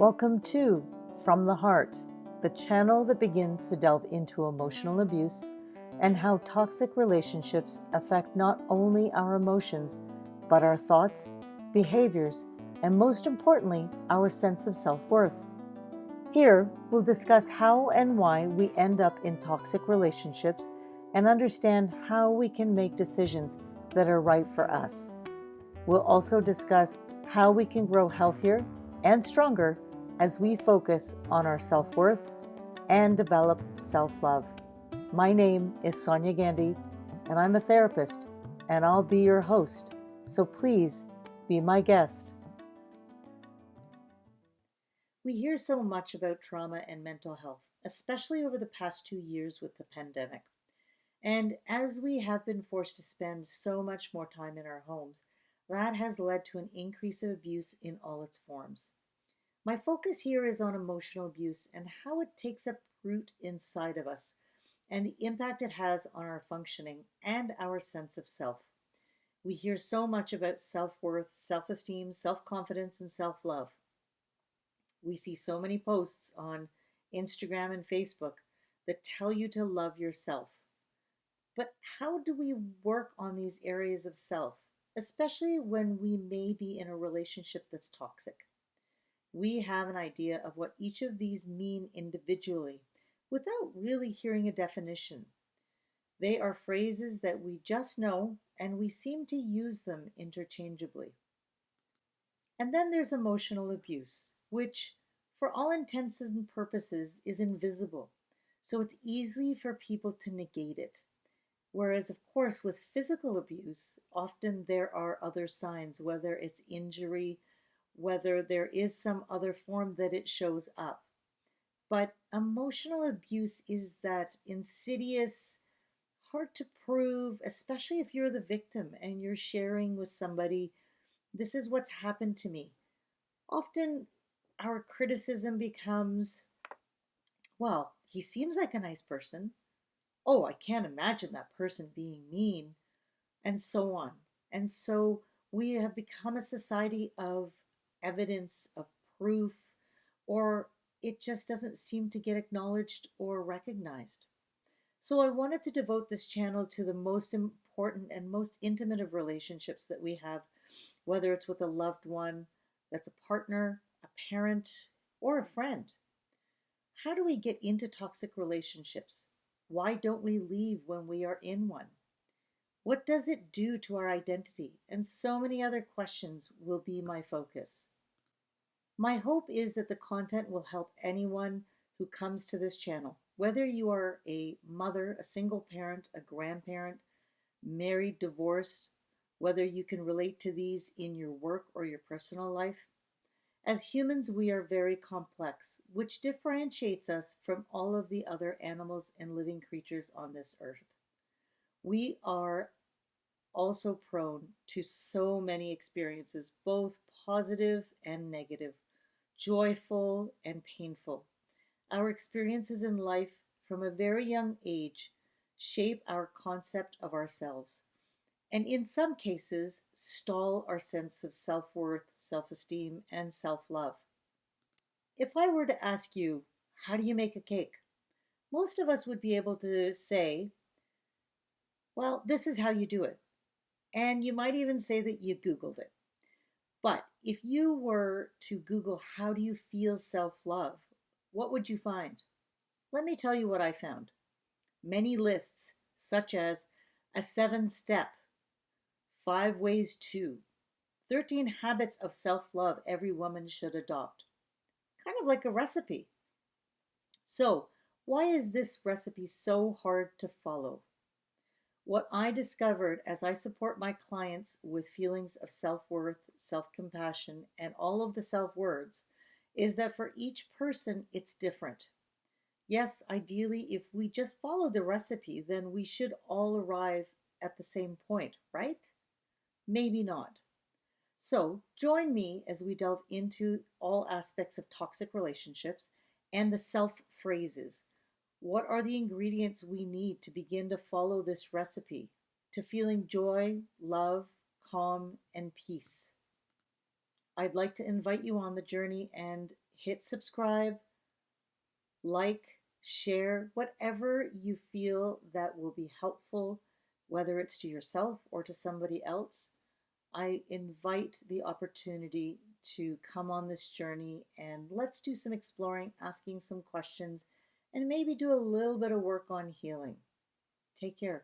Welcome to From the Heart, the channel that begins to delve into emotional abuse and how toxic relationships affect not only our emotions, but our thoughts, behaviors, and most importantly, our sense of self-worth. Here, we'll discuss how and why we end up in toxic relationships and understand how we can make decisions that are right for us. We'll also discuss how we can grow healthier and stronger as we focus on our self-worth and develop self-love. My name is Sonia Gandhi, and I'm a therapist, and I'll be your host, so please be my guest. We hear so much about trauma and mental health, especially over the past 2 years with the pandemic. And as we have been forced to spend so much more time in our homes, that has led to an increase of abuse in all its forms. My focus here is on emotional abuse and how it takes up root inside of us and the impact it has on our functioning and our sense of self. We hear so much about self-worth, self-esteem, self-confidence, and self-love. We see so many posts on Instagram and Facebook that tell you to love yourself. But how do we work on these areas of self, especially when we may be in a relationship that's toxic? We have an idea of what each of these mean individually without really hearing a definition. They are phrases that we just know and we seem to use them interchangeably. And then there's emotional abuse, which for all intents and purposes is invisible. So it's easy for people to negate it. Whereas, of course, with physical abuse, often there are other signs, whether it's injury, whether there is some other form that it shows up. But emotional abuse is that insidious, hard to prove, especially if you're the victim and you're sharing with somebody, this is what's happened to me. Often our criticism becomes, well, he seems like a nice person. Oh, I can't imagine that person being mean, and so on. And so we have become a society of evidence, of proof, or it just doesn't seem to get acknowledged or recognized. So I wanted to devote this channel to the most important and most intimate of relationships that we have, whether it's with a loved one, that's a partner, a parent, or a friend. How do we get into toxic relationships? Why don't we leave when we are in one? What does it do to our identity? And so many other questions will be my focus. My hope is that the content will help anyone who comes to this channel, whether you are a mother, a single parent, a grandparent, married, divorced, whether you can relate to these in your work or your personal life. As humans, we are very complex, which differentiates us from all of the other animals and living creatures on this earth. We are also prone to so many experiences, both positive and negative, joyful and painful. Our experiences in life from a very young age shape our concept of ourselves, and in some cases, stall our sense of self-worth, self-esteem, and self-love. If I were to ask you, how do you make a cake? Most of us would be able to say, well, this is how you do it. And you might even say that you Googled it. But if you were to Google, how do you feel self-love? What would you find? Let me tell you what I found. Many lists, such as a 7-step, 5 ways to, 13 habits of self-love every woman should adopt. Kind of like a recipe. So, why is this recipe so hard to follow? What I discovered as I support my clients with feelings of self-worth, self-compassion, and all of the self-words is that for each person, it's different. Yes, ideally, if we just follow the recipe, then we should all arrive at the same point, right? Maybe not. So join me as we delve into all aspects of toxic relationships and the self phrases. What are the ingredients we need to begin to follow this recipe to feeling joy, love, calm, and peace? I'd like to invite you on the journey and hit subscribe, like, share, whatever you feel that will be helpful, whether it's to yourself or to somebody else. I invite the opportunity to come on this journey and let's do some exploring, asking some questions, and maybe do a little bit of work on healing. Take care.